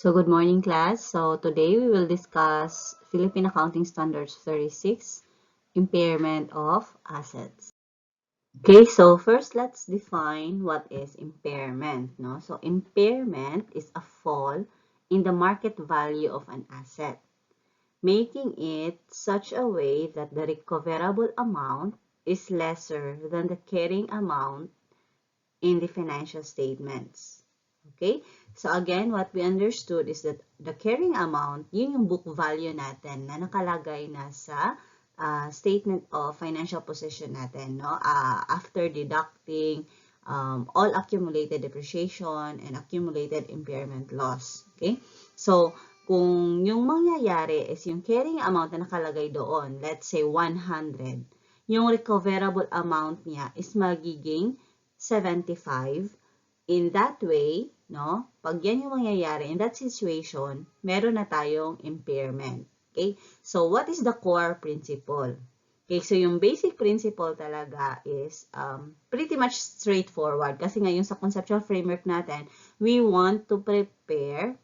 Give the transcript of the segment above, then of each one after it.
So good morning class. So today we will discuss Philippine Accounting Standards 36, Impairment of Assets. Okay, so first let's define what is impairment. No? So impairment is a fall in the market value of an asset, making it such a way that the recoverable amount is lesser than the carrying amount in the financial statements. Okay? So again, what we understood is that the carrying amount, yun yung book value natin na nakalagay na sa statement of financial position natin, no? After deducting all accumulated depreciation and accumulated impairment loss. Okay? So, kung yung mangyayari is yung carrying amount na nakalagay doon, let's say 100, yung recoverable amount niya is magiging 75. In that way, no, pag yan yung mangyayari, in that situation, meron na tayong impairment. Okay? So, what is the core principle? Okay, so yung basic principle talaga is pretty much straightforward. Kasi ngayon sa conceptual framework natin, we want to prepare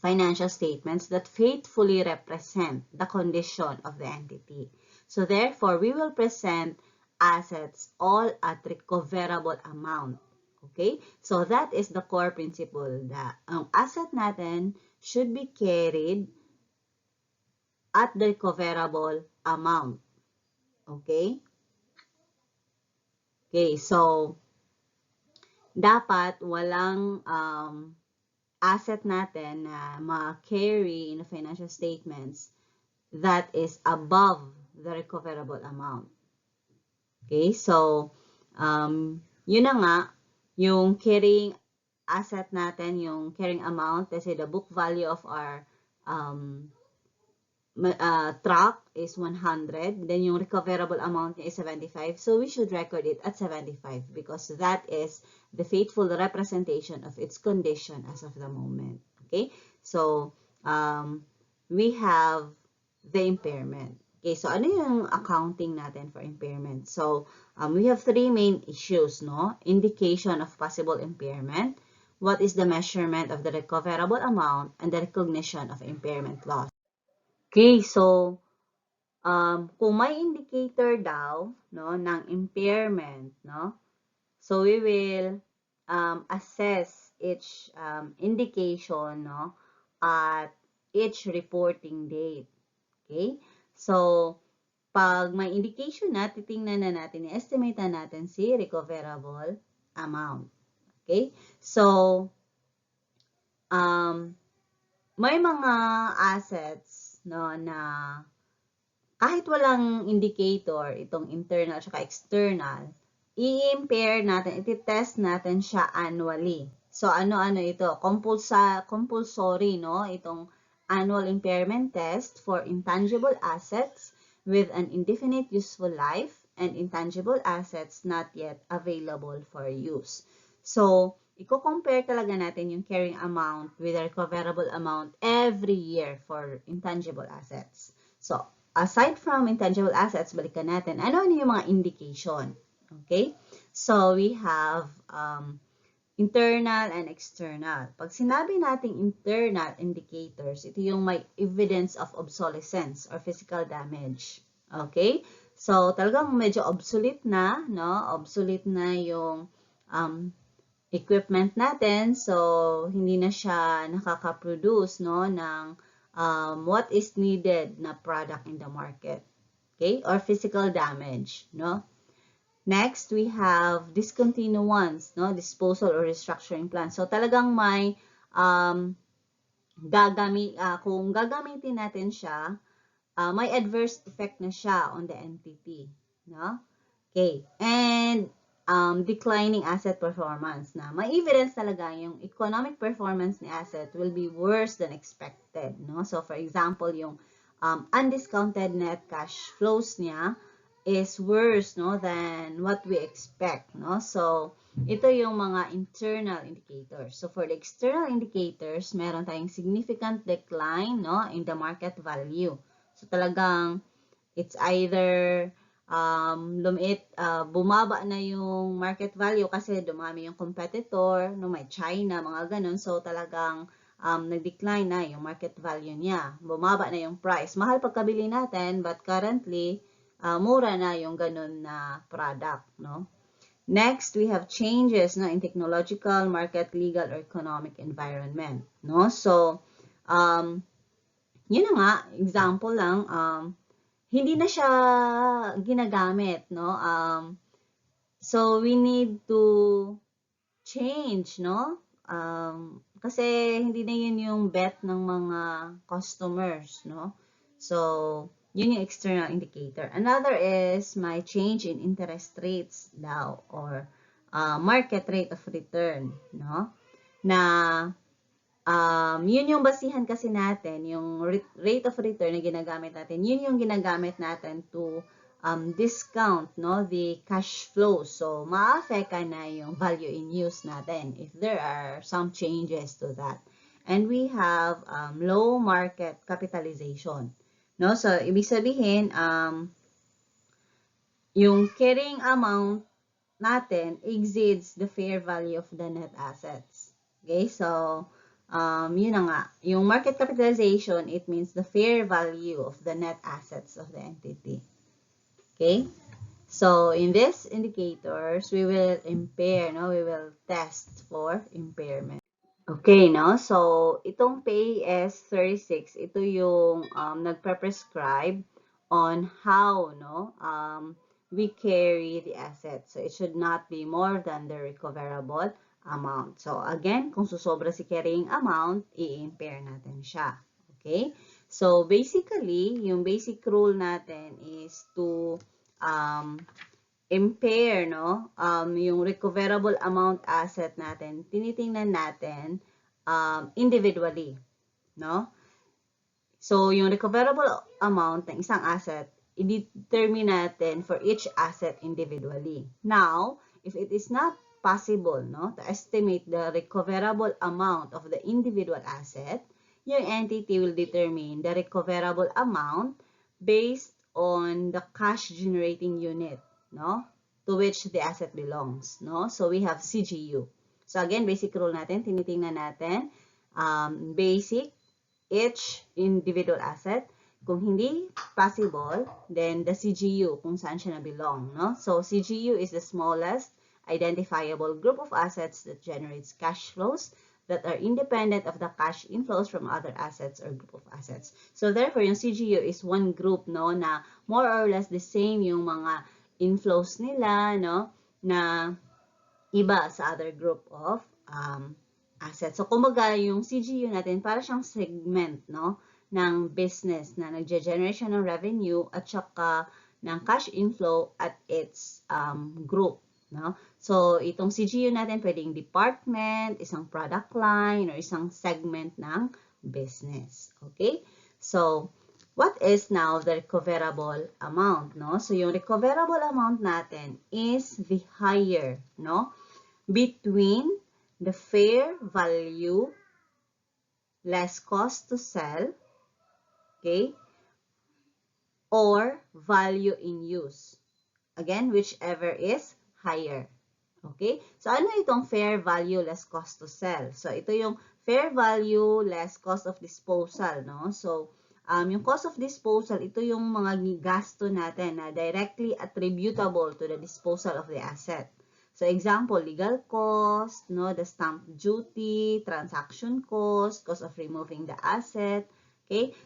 financial statements that faithfully represent the condition of the entity. So therefore, we will present assets all at recoverable amount. Okay? So that is the core principle. Ang asset natin should be carried at the recoverable amount. Okay? Okay, so dapat walang asset natin na ma-carry in the financial statements that is above the recoverable amount. Okay, so yun na nga, yung carrying asset natin, yung carrying amount, let's say the book value of our truck is 100, then yung recoverable amount niya is 75, so we should record it at 75 because that is the faithful representation of its condition as of the moment. Okay, so we have the impairment. Okay, so ano yung accounting natin for impairment? So we have three main issues, no? Indication of possible impairment, what is the measurement of the recoverable amount, and the recognition of impairment loss. Okay, so kung may indicator daw, no, ng impairment, no, so we will assess each indication, no, at each reporting date. Okay, so pag may indication na, titingnan na natin, i-estimate na natin si recoverable amount. Okay, so may mga assets, no, na kahit walang indicator, itong internal at external, i-impair natin, iti-test natin siya annually. So, ano-ano ito? Compulsory, no? Itong annual impairment test for intangible assets with an indefinite useful life and intangible assets not yet available for use. So, i-compare talaga natin yung carrying amount with the recoverable amount every year for intangible assets. So, aside from intangible assets, balikan natin, ano yung mga indication? Okay? So, we have internal and external. Pag sinabi nating internal indicators, ito yung may evidence of obsolescence or physical damage. Okay? So, talagang medyo obsolete na, no? Obsolete na yung equipment natin. So, hindi na siya nakaka-produce, no, ng what is needed na product in the market. Okay? Or physical damage, no? Next, we have discontinuance, no? Disposal or restructuring plan. So, talagang may kung gagamitin natin siya, may adverse effect na siya on the entity, no? Okay. And declining asset performance na may evidence talaga yung economic performance ni asset will be worse than expected, no? So, for example, yung undiscounted net cash flows niya is worse, no, than what we expect, no? So, ito yung mga internal indicators. So, for the external indicators, meron tayong significant decline, no, in the market value. So, talagang it's either bumaba na yung market value kasi dumami yung competitor, no, may China, mga ganun. So, talagang nag-decline na yung market value niya. Bumaba na yung price. Mahal pagkabili natin, but currently, mura na yung ganun na product, no? Next, we have changes in technological, market, legal, or economic environment, no? So, yun na nga, example lang, hindi na siya ginagamit, no? So, we need to change, no? Kasi hindi na yun yung bet ng mga customers, no? So, yun yung external indicator. Another is my change in interest rates daw, or market rate of return, no? Na yun yung basihan kasi natin, yung rate of return na ginagamit natin, yun yung ginagamit natin to discount, no, the cash flow. So, ma-affect na yung value in use natin if there are some changes to that. And we have low market capitalization. No? So, ibig sabihin, yung carrying amount natin exceeds the fair value of the net assets. Okay? So, yun na nga. Yung market capitalization, it means the fair value of the net assets of the entity. Okay? So, in these indicators, we will impair, no? We will test for impairment. Okay, no? So, itong PAS 36, ito yung nagpe-prescribe on how, no, we carry the asset. So, it should not be more than the recoverable amount. So, again, kung susobra si carrying amount, i-impair natin siya. Okay? So, basically, yung basic rule natin is to impair, no? Yung recoverable amount asset natin, tinitingnan natin individually, no? So, yung recoverable amount ng isang asset, i-determine natin for each asset individually. Now, if it is not possible, no, to estimate the recoverable amount of the individual asset, yung entity will determine the recoverable amount based on the cash generating unit, no, to which the asset belongs, no? So, we have CGU. So, again, basic rule natin, tinitingnan natin, basic, each individual asset. Kung hindi possible, then the CGU, kung saan siya na-belong, no? So, CGU is the smallest identifiable group of assets that generates cash flows that are independent of the cash inflows from other assets or group of assets. So, therefore, yung CGU is one group, no, na more or less the same yung mga inflows nila, no, na iba sa other group of assets. So, kumaga, yung CGU natin, para siyang segment, no, ng business na nagge-generate siya ng revenue at saka ng cash inflow at its group, no? So, itong CGU natin, pwedeng department, isang product line, or isang segment ng business. Okay? So, what is now the recoverable amount, no? So, yung recoverable amount natin is the higher, no, between the fair value less cost to sell, okay, or value in use. Again, whichever is higher. Okay? So, ano itong fair value less cost to sell? So, ito yung fair value less cost of disposal, no? So, yung cost of disposal, ito yung mga gasto natin na directly attributable to the disposal of the asset. So, example, legal cost, no, the stamp duty, transaction cost, cost of removing the asset, okay?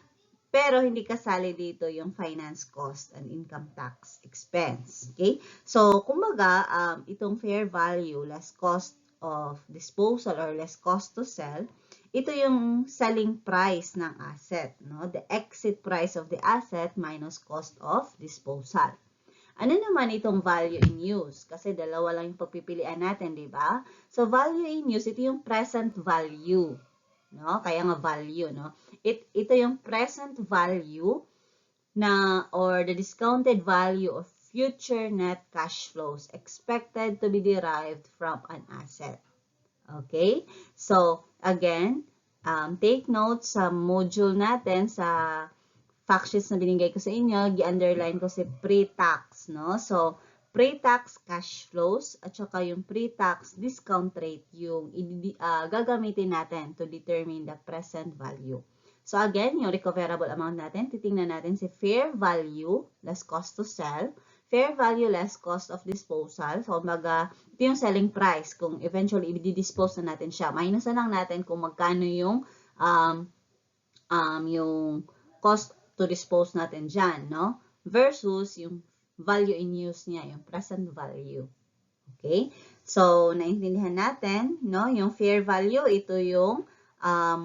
Pero hindi kasali dito yung finance cost and income tax expense, okay? So, kumbaga, itong fair value less cost of disposal or less cost to sell, ito yung selling price ng asset, no? The exit price of the asset minus cost of disposal. Ano naman itong value in use? Kasi dalawa lang yung pagpipilian natin, di ba? So, value in use, ito yung present value. No? Kaya nga value, no? Ito yung present value na, or the discounted value of future net cash flows expected to be derived from an asset. Okay? So, again, take note sa module natin, sa fact sheets na binigay ko sa inyo, i-underline ko si pre-tax, no? So, pre-tax cash flows at saka yung pre-tax discount rate yung gagamitin natin to determine the present value. So again, yung recoverable amount natin, titingnan natin si fair value less cost to sell, fair value less cost of disposal. So kumbaga, ito yung selling price kung eventually i-dispose na natin siya. Minus na lang natin kung magkano yung cost to dispose natin dyan, no? Versus yung value in use niya, yung present value. Okay? So, naintindihan natin, no? Yung fair value, ito yung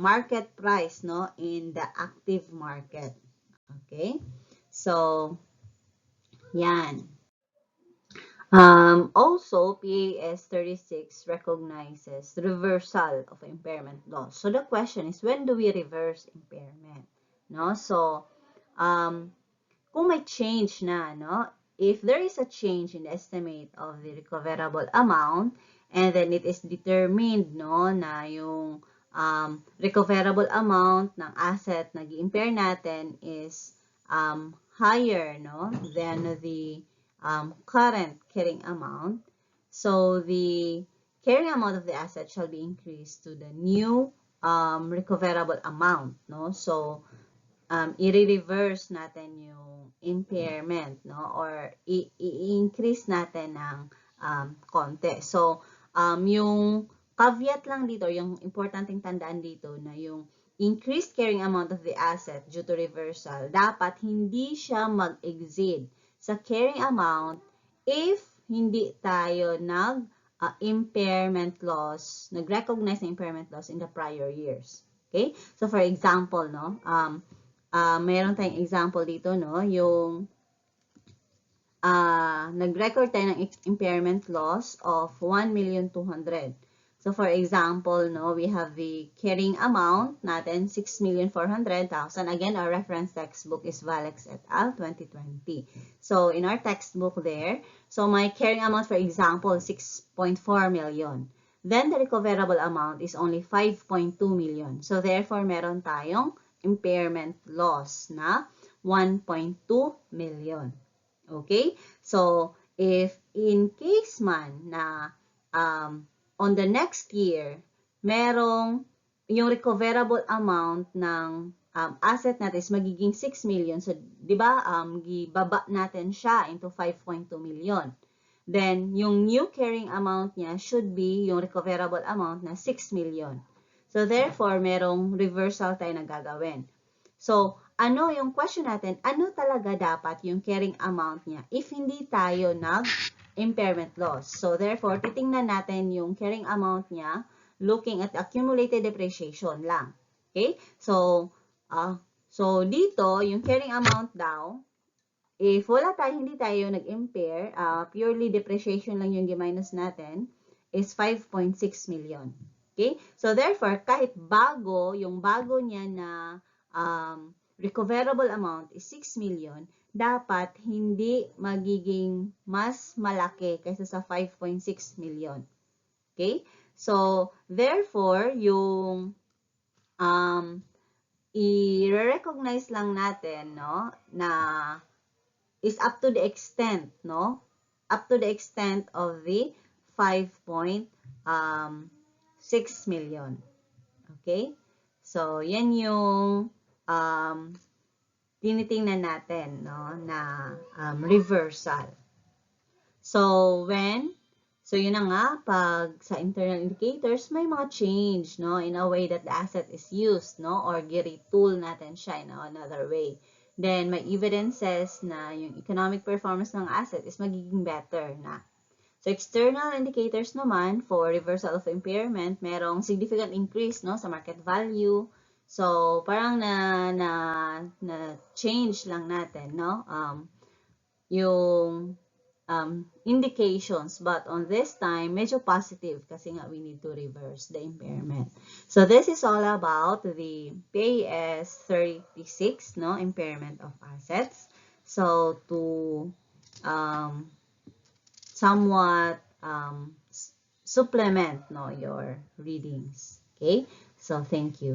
market price, no? In the active market. Okay? So, yan. Also, PAS 36 recognizes reversal of impairment loss. So, the question is, when do we reverse impairment? No? So, kung may change na, no? If there is a change in the estimate of the recoverable amount, and then it is determined, no, na yung recoverable amount ng asset na gi-impair natin is higher, no, than the current carrying amount. So, the carrying amount of the asset shall be increased to the new recoverable amount, no? So, i-reverse natin yung impairment, no? Or i-increase natin ng konti. So, yung caveat lang dito, yung importanteng tandaan dito na yung increased carrying amount of the asset due to reversal, dapat hindi siya mag-exceed sa carrying amount if hindi tayo nag-impairment loss, nag-recognize ng impairment loss in the prior years. Okay? So, for example, no, mayroon tayong example dito, no, yung nag-record tayo ng impairment loss of 1,200,000. So, for example, no, we have the carrying amount natin, 6,400,000. Again, our reference textbook is Valex et al. 2020. So, in our textbook there, so my carrying amount, for example, 6.4 million. Then, the recoverable amount is only 5.2 million. So, therefore, meron tayong impairment loss na 1.2 million. Okay? So, if in case man na on the next year, merong yung recoverable amount ng asset natin is magiging 6 million. So, di ba, gibaba natin siya into 5.2 million. Then, yung new carrying amount niya should be yung recoverable amount na 6 million. So, therefore, merong reversal tayo na gagawin. So, ano yung question natin, ano talaga dapat yung carrying amount niya if hindi tayo nag-impairment loss? So, therefore, titingnan natin yung carrying amount niya looking at accumulated depreciation lang. Okay? So, dito, yung carrying amount daw, if hindi tayo nag-impair, purely depreciation lang yung gi-minus natin, is 5.6 million. Okay? So, therefore, kahit yung bago niya na recoverable amount is 6 million, dapat hindi magiging mas malaki kaysa sa 5.6 million. Okay? So, therefore, yung i-recognize lang natin, no, na is up to the extent, no, up to the extent of the 5.6 million. Okay? So, yan yung tinitingnan natin, no, na reversal. So, yun na nga, pag sa internal indicators, may mga change, no, in a way that the asset is used, no, or gi-retool natin siya in another way. Then, may evidences na yung economic performance ng asset is magiging better na. So, external indicators naman for reversal of impairment, merong significant increase, no, sa market value. So, parang na change lang natin, no, yung indications, but on this time, medyo positive kasi nga we need to reverse the impairment. So, this is all about the PAS 36, no, impairment of assets. So, to somewhat supplement, no, your readings. Okay? So, thank you.